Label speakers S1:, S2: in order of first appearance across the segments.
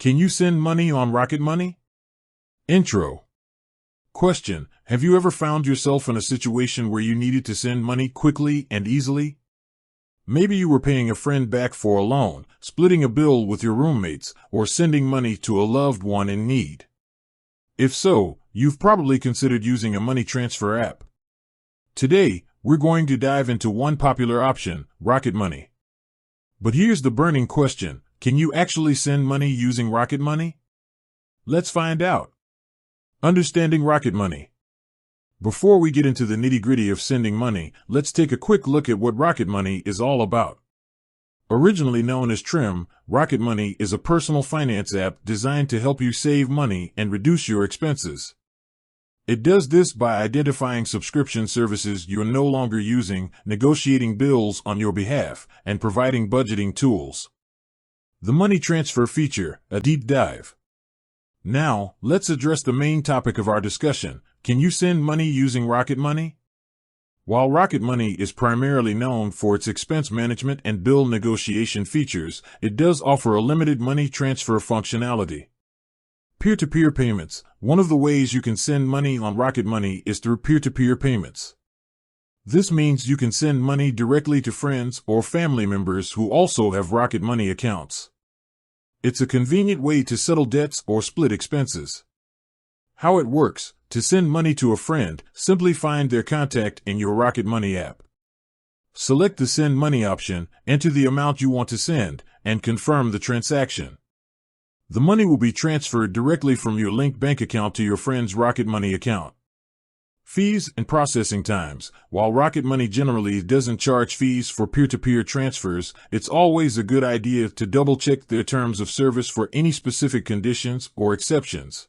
S1: Can you send money on Rocket Money? Intro. Question: have you ever found yourself in a situation where you needed to send money quickly and easily? Maybe you were paying a friend back for a loan, splitting a bill with your roommates, or sending money to a loved one in need. If so, you've probably considered using a money transfer app. Today, we're going to dive into one popular option, Rocket Money. But here's the burning question: can you actually send money using Rocket Money? Let's find out. Understanding Rocket Money. Before we get into the nitty-gritty of sending money, let's take a quick look at what Rocket Money is all about. Originally known as Trim, Rocket Money is a personal finance app designed to help you save money and reduce your expenses. It does this by identifying subscription services you're no longer using, negotiating bills on your behalf, and providing budgeting tools. The money transfer feature, a deep dive. Now, let's address the main topic of our discussion. Can you send money using Rocket Money? While Rocket Money is primarily known for its expense management and bill negotiation features, it does offer a limited money transfer functionality. Peer-to-peer payments. One of the ways you can send money on Rocket Money is through peer-to-peer payments. This means you can send money directly to friends or family members who also have Rocket Money accounts. It's a convenient way to settle debts or split expenses. How it works: to send money to a friend, simply find their contact in your Rocket Money app. Select the Send Money option, enter the amount you want to send, and confirm the transaction. The money will be transferred directly from your linked bank account to your friend's Rocket Money account. Fees and processing times. While Rocket Money generally doesn't charge fees for peer-to-peer transfers, it's always a good idea to double-check their terms of service for any specific conditions or exceptions.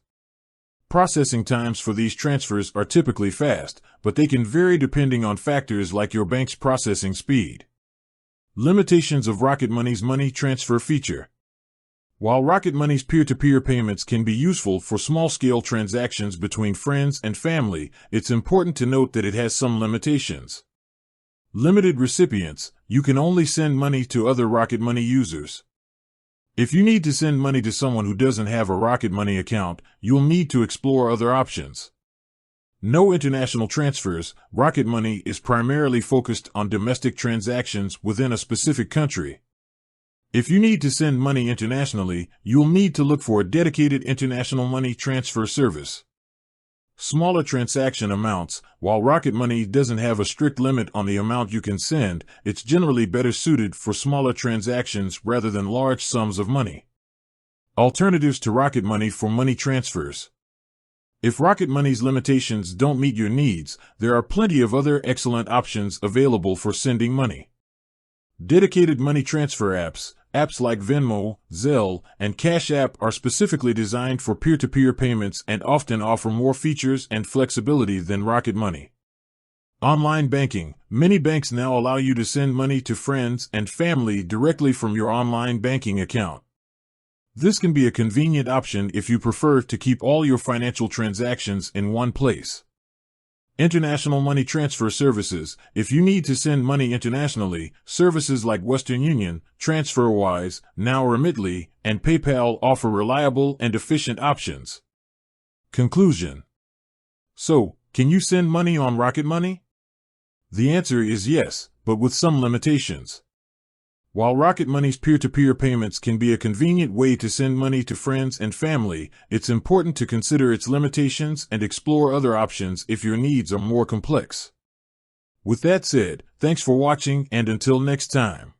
S1: Processing times for these transfers are typically fast, but they can vary depending on factors like your bank's processing speed. Limitations of Rocket Money's money transfer feature. While Rocket Money's peer-to-peer payments can be useful for small-scale transactions between friends and family, it's important to note that it has some limitations. Limited recipients. You can only send money to other Rocket Money users. If you need to send money to someone who doesn't have a Rocket Money account, you'll need to explore other options. No international transfers. Rocket Money is primarily focused on domestic transactions within a specific country. If you need to send money internationally, you'll need to look for a dedicated international money transfer service. Smaller transaction amounts. While Rocket Money doesn't have a strict limit on the amount you can send, it's generally better suited for smaller transactions rather than large sums of money. Alternatives to Rocket Money for money transfers. If Rocket Money's limitations don't meet your needs, there are plenty of other excellent options available for sending money. Dedicated money transfer apps. Apps like Venmo, Zelle, and Cash App are specifically designed for peer-to-peer payments and often offer more features and flexibility than Rocket Money. Online banking. Many banks now allow you to send money to friends and family directly from your online banking account. This can be a convenient option if you prefer to keep all your financial transactions in one place. International money transfer services. If you need to send money internationally, services like Western Union, TransferWise, Now Remitly, and PayPal offer reliable and efficient options. Conclusion. So, can you send money on Rocket Money? The answer is yes, but with some limitations. While Rocket Money's peer-to-peer payments can be a convenient way to send money to friends and family, it's important to consider its limitations and explore other options if your needs are more complex. With that said, thanks for watching, and until next time.